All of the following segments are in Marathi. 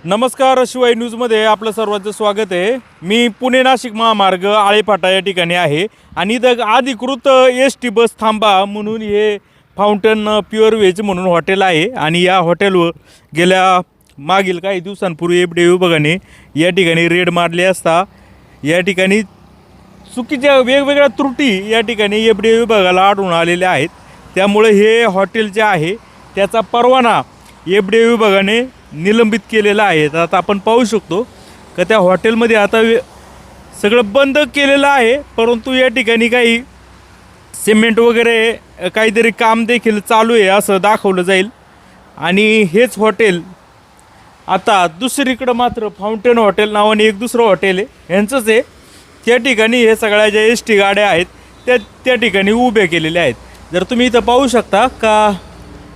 नमस्कार, शिवाय न्यूजमध्ये आपलं सर्वांचं स्वागत आहे। मी पुणे नाशिक महामार्ग आळेफाटा या ठिकाणी आहे आणि इथं अधिकृत एस.टी बस थांबा म्हणून हे फाउंटन प्युअर व्हेज म्हणून हॉटेल आहे आणि या हॉटेलवर गेल्या मागील काही दिवसांपूर्वी एफ.डी.ए विभागाने या ठिकाणी रेड मारली असता या ठिकाणी चुकीच्या वेगवेगळ्या त्रुटी या ठिकाणी एफ.डी.ए विभागाला आढळून आलेल्या आहेत। त्यामुळे हे हॉटेल जे आहे त्याचा परवाना एफ.डी.ए विभागाने निलंबित केलेला आहे। आता आपण पाहू शकतो की त्या हॉटेलमध्ये आता सगळं बंद केलेलं आहे, परंतु या ठिकाणी काही सिमेंट वगैरे काहीतरी काम देखील चालू आहे असं दाखवलं जाईल। आणि हेच हॉटेल आता दुसरीकडं मात्र फाउंटन हॉटेल नावाने एक दुसरं हॉटेल आहे यांचंच आहे। त्या ठिकाणी हे सगळ्या ज्या एस.टी गाड्या आहेत त्या ठिकाणी उभ्या केलेल्या आहेत। जर तुम्ही इथं पाहू शकता का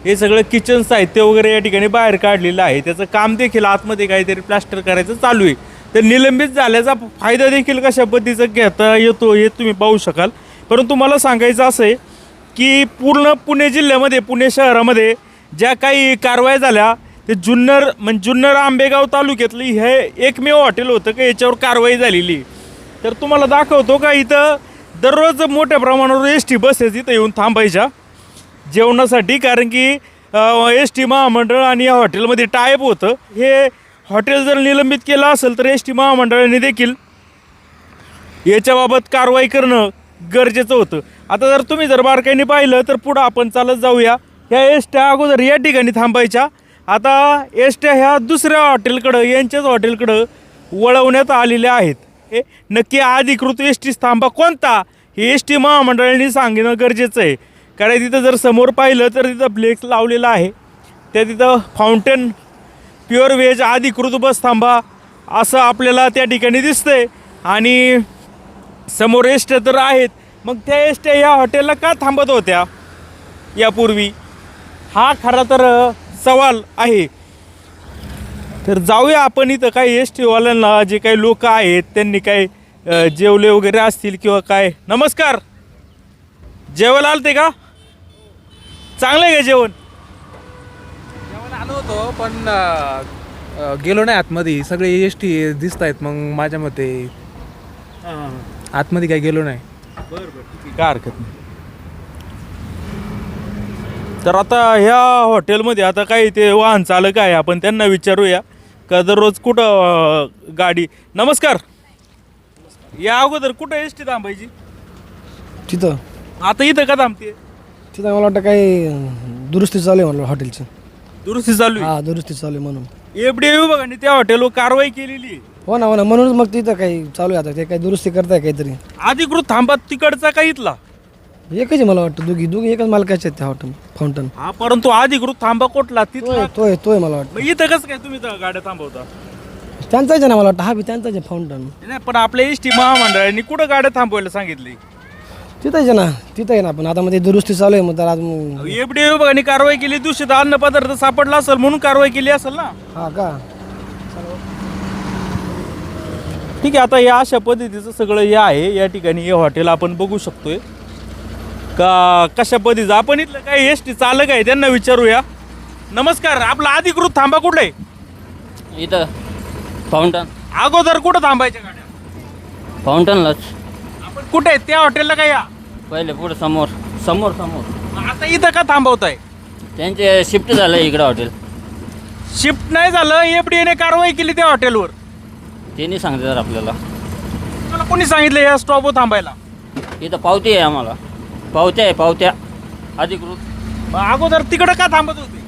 हे सगळं किचन साहित्य वगैरे या ठिकाणी बाहेर काढलेलं आहे, त्याचं काम देखील आतमध्ये काहीतरी प्लास्टर करायचं चालू आहे। तर निलंबित झाल्याचा फायदा देखील कशा पद्धतीचा घेता येतो हे तुम्ही पाहू शकाल। परंतु मला सांगायचं असं आहे की पूर्ण पुणे जिल्ह्यामध्ये पुणे शहरामध्ये ज्या काही कारवाया झाल्या ते जुन्नर आंबेगाव तालुक्यातली हे एकमेव हॉटेल होतं की याच्यावर कारवाई झालेली। तर तुम्हाला दाखवतो का इथं दररोज मोठ्या प्रमाणावर एस.टी बसेस इथं येऊन थांबायच्या जेवणासाठी, कारण की एस.टी महामंडळ आणि या हॉटेलमध्ये टायप होतं। हे हॉटेल जर निलंबित केलं असेल तर एस.टी महामंडळाने देखील याच्याबाबत कारवाई करणं गरजेचं होतं। आता जर तुम्ही बारकाईने पाहिलं तर पुढं आपण चालत जाऊया। ह्या एस.ट्या अगोदर या ठिकाणी थांबायच्या, आता एस.ट्या ह्या दुसऱ्या हॉटेलकडं यांच्याच हॉटेलकडं वळवण्यात आलेल्या आहेत। हे नक्की अधिकृत एस.टी थांबा कोणता हे एस.टी महामंडळाने सांगणं गरजेचं आहे। कारण तिथं जर समोर पाहिलं तर तिथं फ्लेक्स लावलेला आहे, त्या तिथं फाउंटन प्युअर व्हेज अधिकृत बस थांबा असं आपल्याला त्या ठिकाणी दिसतंय आणि समोर एसट्या तर आहेत। मग त्या एसट्या या हॉटेलला का थांबत होत्या यापूर्वी, हा खरा तर सवाल आहे। तर जाऊया आपण इथं काही एसटीवाल्यांना, जे काही लोक आहेत त्यांनी काही जेवले वगैरे असतील किंवा काय। नमस्कार, जेवायला आलते का? चांगलं आहे का जेवण? जेवण आलो होतो पण गेलो नाही आतमध्ये, सगळे एस.टी दिसत आहेत। मग माझ्या मते आतमध्ये काही गेलो नाही। बरं ठीक आहे, काय हरकत नाही। तर आता ह्या हॉटेलमध्ये आता काही ते वाहन चालक आहे, आपण त्यांना विचारूया का दररोज कुठं गाडी। नमस्कार, या अगोदर कुठं एस.टी थांबायची? तिथं आता इथं का थांबते? तिथं मला वाटतं काही दुरुस्ती चालू आहे, मला हॉटेलची दुरुस्ती चालू आहे। हा दुरुस्ती चालू आहे म्हणून एफ.डी.ए विभागाने त्या हॉटेलवर कारवाई केलेली आहे। हो ना म्हणूनच मग तिथं काही चालू आहे, आता ते काही दुरुस्ती करताय काहीतरी। अधिकृत थांबा तिकडचा का इथला? एकच आहे मला वाटतं, दोघी एकच मालकाचे आहेत त्या हॉटेल फाउंटन। हा, परंतु अधिकृत थांबा कुठला तिथला? तोय मला वाटतं। मग इथं कसं काय तुम्ही गाड्या थांबवता? त्यांचाच आहे ना मला वाटतं, हा बी त्यांचाच आहे फाउंटन। नाही, पण आपल्या एस.टी महामंडळाने कुठं गाड्या थांबवायला सांगितली? तिथं आहे ना पण आता मध्ये दुरुस्ती चालू आहे, मग तर आज एफ.डी.ए विभागाने कारवाई केली, दूषित अन्न पदार्थ सापडला असेल म्हणून कारवाई केली असेल ना? हा का? ठीक आहे, आता या अशा पद्धतीचं सगळं हे आहे। या ठिकाणी हे हॉटेल आपण बघू शकतोय का कशा पद्धतीचं। आपण इथलं काही एस.टी चालक आहे त्यांना विचारूया। नमस्कार, आपला अधिकृत थांबा कुठला आहे? इथं फाउंटन अगोदर कुठं थांबायच्या गाड्या? फाउंटनलाच आपण कुठे आहे त्या हॉटेलला काय या? पहिले पुढे समोर समोर आता इथं का थांबवताय? त्यांचे शिफ्ट झालं इकडं हॉटेल। शिफ्ट नाही झालं, एफ.डी.ए ने कारवाई केली त्या हॉटेलवर। ते नाही सांगते जर आपल्याला, तुला कोणी सांगितलं या स्टॉपवर थांबायला? इथं पावती आहे, आम्हाला पावत्या अधिकृत। मग अगोदर तिकडं का थांबत होते?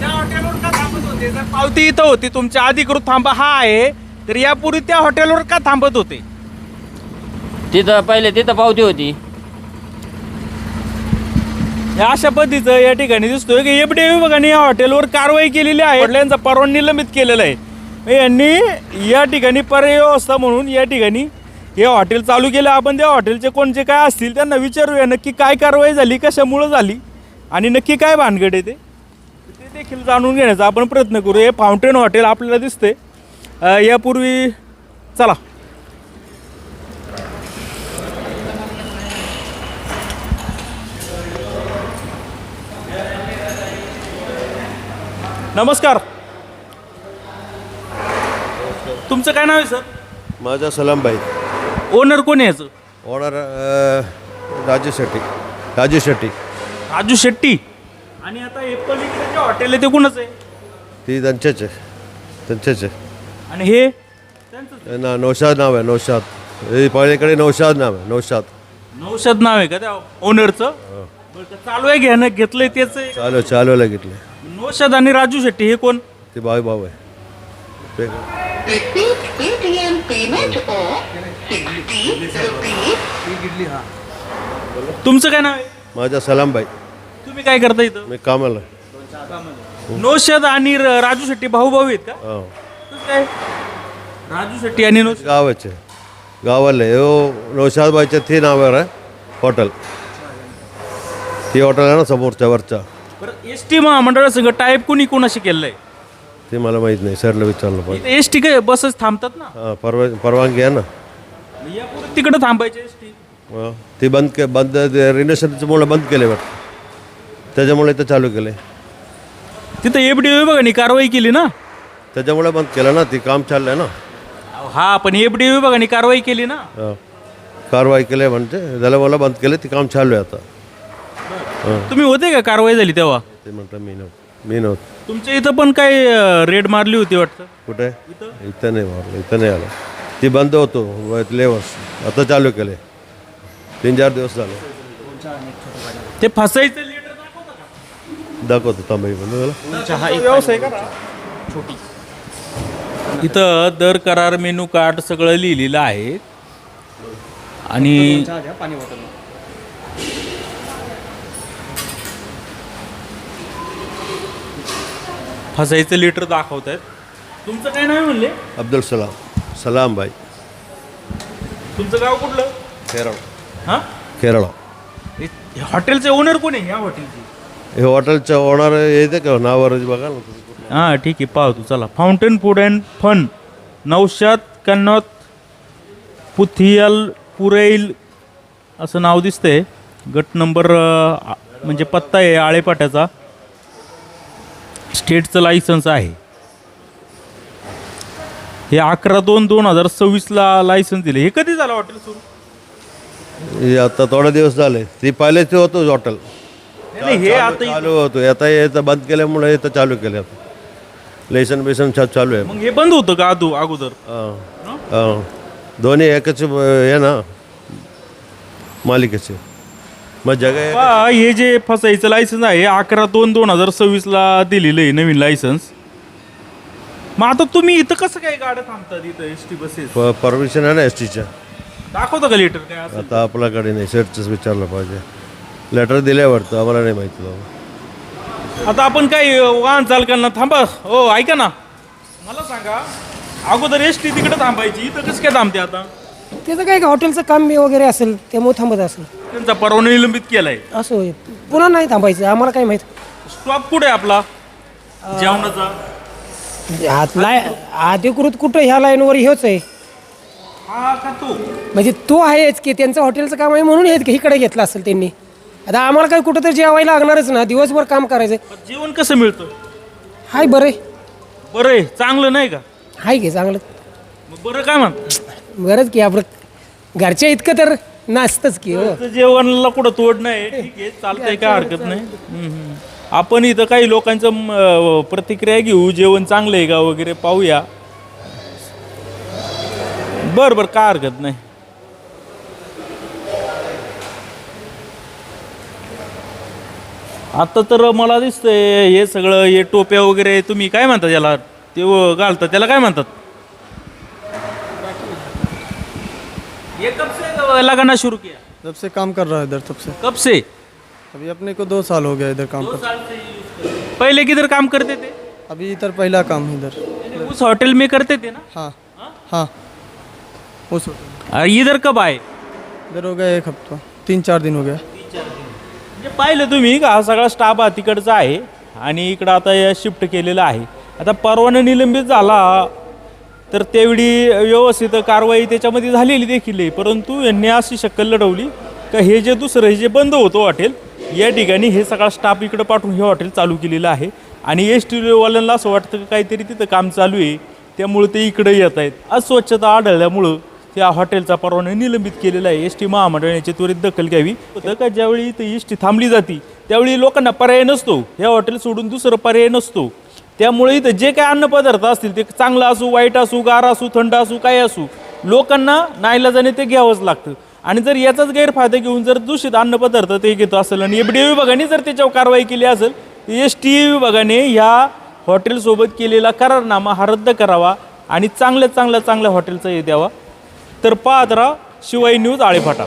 त्या हॉटेलवर का थांबत होते? जर पावती इथं होती, तुमच्या अधिकृत थांबा हा आहे, तर यापूर्वी त्या हॉटेलवर का थांबत होते? तिथं पहिले तिथं पावती होती। अशा पद्धतीचं या ठिकाणी दिसतोय की एफ.डी.ए विभागाने या हॉटेलवर कारवाई केलेली आहे, हॉटेलांचा परवाना निलंबित केलेला आहे। यांनी या ठिकाणी पर्याय व्यवस्था म्हणून या ठिकाणी हे हॉटेल चालू केलं। आपण त्या हॉटेलचे कोणचे काय असतील त्यांना विचारूया नक्की काय कारवाई झाली, कशामुळं झाली आणि नक्की काय भानगड आहे ते देखील जाणून घेण्याचा आपण प्रयत्न करू। हे फाउंटन हॉटेल आपल्याला दिसते यापूर्वी। चला, नमस्कार. तुमचं काय नाव आहे सर? माझा सलामभाई. ओनर कोण आहे याचं? ऑर्डर राजू शेट्टी. राजू शेट्टी. राजू शेट्टी. आणि आता हे पलीकडे जे हॉटेल आहे ते कुणाचं आहे? ती त्यांचेच आहे. त्यांचेच आहे आणि हे त्यांचं ना. नौशाद नाव आहे. नौशाद. हे पलीकडे नौशाद नाव आहे. नौशाद. नौशाद नाव आहे का त्या ओनरचं? बरं, का चालू आहे घ्यानं घेतलंय त्याच आहे? चालवला घेतले. नौशाद आणि राजू शेट्टी हे कोण? ते भाऊ आहे. ते तुमचं काय नाव आहे? माझा सलामभाई. तुम्ही काय करता इथं? मी कामाला. नौशाद आणि राजू शेट्टी भाऊ आहेत का? हो. कसं काय? राजू शेट्टी आणि नौशाद गावाचे. गावाले हो. नौशाद भाईचे ते नावावर आहे हॉटेल. ती हॉटेल आहे ना समोरच्या वरच्या. बरं, एस टी महामंडळासंग टाईप कोणी कोणाशी केलं आहे? ते मला माहीत नाही. सरला विचारलं पाहिजे. एस टी काय बसेस थांबतात ना? हां. परवानगी आहे ना. यापुढे तिकडे थांबायचे एस टी. हो. ते बंद रिनोव्हेशनमुळे बंद केले वाटतं. त्याच्यामुळे ते चालू केले. तिथं एफडी विभागाने कारवाई केली ना? त्याच्यामुळे बंद केलं ना. ते काम चाललंय ना. हा, पण एफडी विभागाने कारवाई केली ना? हो. कारवाई केली म्हणजे त्याला मला बंद केले. ते काम चालू आहे आता. तुम्ही होते का कारवाई झाली तेव्हा? ते म्हटलं मी नव्हतं. तुमच्या इथं पण काय रेड मारली होती वाटतं? कुठे? इथं नाही मारलं. इथं नाही आलं. ती बंद होतो लेवर्स. आता चालू केले. 3-4 दिवस झाले. ते फसायचं लेटर दाखवतो तांबई बंद. व्यवसाय करा. इथं दर करार मेनू कार्ड सगळं लिहिलेलं आहे. आणि फसायचं लेटर दाखवत आहेत. तुमचं काय नाव आहे म्हणले? अब्दुल सलाम भाई. तुमचं गाव कुठलं? केरळ. हां, केरळ. हॉटेलचे ओनर कोण आहे या हॉटेलचे? हे हॉटेलचं ओनर येते का नावावर बघा ना. हां, ठीक आहे, पाहतो. चला. Fountain food and fun, Naushad Kannoth Puthiyal Purayil असं नाव दिसतंय. गट नंबर म्हणजे पत्ता आहे आळेपाट्याचा. स्टेटचं लायसन्स आहे. हे 11/2/2026 लायसन्स दिले. हे कधी झालं हॉटेल सुरू? हे आता थोडे दिवस झाले. ती पहिलेच होतं हॉटेल. नाही, हे आता चालू होतो. आता हे बंद केल्यामुळे हे चालू केले. आता लेसन चालू आहे. मग हे बंद होतं का अगोदर? हां. दोन्ही एकच आहे ना मालिकेचे. मग जगह पहा, हे जे फसायचं लायसन्स आहे 11/2/2026 दिलेलं आहे नवीन लायसन्स. मग आता तुम्ही इथं कसं काय गाड्या थांबतात इथं एस टी बसेस? परमिशन आहे ना एस टीच्या. दाखवतं का लेटर काय असं? आता आपल्याकडे नाही. सेटच विचारलं पाहिजे. लेटर दिल्यावरतं आम्हाला नाही माहिती बाबा. आता आपण काय वाहन चालकांना थांबा हो ऐका ना, मला सांगा, अगोदर एस टी तिकडे थांबायची, इथं कसं काय थांबते आता? त्याचं काय हॉटेलचं काम वगैरे असेल त्यामुळे थांबत असेल. त्यांचा परवाना निलंबित केलाय. असं होय. पुन्हा नाही थांबायचं. आम्हाला काय माहीत. स्टॉप कुठे आहे आपला जेवणाचा? अधिकृत कुठं ह्या लाईनवर हेच आहे. हा का तो? म्हणजे तो आहेच की त्यांचं हॉटेलचं काम आहे म्हणून हे इकडे घेतलं असेल त्यांनी. आता आम्हाला काय कुठं तर जेवायला लागणारच ना. दिवसभर काम करायचं. जेवण कसं मिळतं? हाय बरं. बरं आहे, चांगलं नाही का? हाय की चांगलं. मग बरं काय म्हणत? बरंच की आपलं घरच्या इतकं तर नाचतंच की. हो, जेवणाला कुठं तोड नाही. ठीक आहे, चालतंय, काय हरकत नाही. आपण इथं काही लोकांचं प्रतिक्रिया घेऊ. जेवण चांगलं आहे का वगैरे पाहूया. बरं, काय हरकत नाही. आता तर मला दिसतंय हे सगळं, हे टोप्या वगैरे तुम्ही काय म्हणता त्याला? ते घालता त्याला काय म्हणतात? ये कब से लगाना शुरू किया? जब से काम कर रहा है इधर, तब से। कब से? अभी अपने को 2 साल हो गया इधर काम 2 कर। साल से यूज कर रहे हैं। पहले किधर काम करते थे? अभी इधर पहला काम इधर। यानी उस होटल में करते थे ना? हाँ हाँ उस इधर कब आए? इधर हो गया 1 हफ्ता, 3-4 दिन हो गया। म्हणजे पाहिलं तुम्ही का हा सगळा स्टाफ हा तिकडचा आहे आणि इकडं आता शिफ्ट केलेला आहे. आता परवाना निलंबित झाला तर तेवढी व्यवस्थित कारवाई त्याच्यामध्ये झालेली देखील आहे. परंतु यांनी अशी शक्कल लढवली का हे जे दुसरं हे जे बंद होतं हॉटेल, या ठिकाणी हे सगळा स्टाफ इकडं पाठवून हे हॉटेल चालू केलेलं आहे. आणि एस टीवाल्यांना असं वाटतं की काहीतरी तिथं काम चालू आहे, त्यामुळे ते इकडे येत आहेत. अस्वच्छता आढळल्यामुळं त्या हॉटेलचा परवाना निलंबित केलेला आहे. एस टी महामंडळाने याची त्वरित दखल घ्यावी. होतं का ज्यावेळी इथं एस टी थांबली जाती त्यावेळी लोकांना पर्याय नसतो, ह्या हॉटेल सोडून दुसरं पर्याय नसतो. त्यामुळे इथं जे काही अन्नपदार्थ असतील ते चांगलं असू, वाईट असू, गार असू, थंड असू, काय असू, लोकांना नाईलाजाने ते घ्यावंच लागतं. आणि जर याचाच गैरफायदा घेऊन जर दूषित अन्नपदार्थ ते घेतो असेल आणि एफडीए विभागाने जर त्याच्यावर कारवाई केली असेल, एस टी विभागाने ह्या हॉटेलसोबत केलेला करारनामा हा रद्द करावा आणि चांगल्या हॉटेलचा हे द्यावा. तर पाहत राहा शिवाई न्यूज आळेफाटा.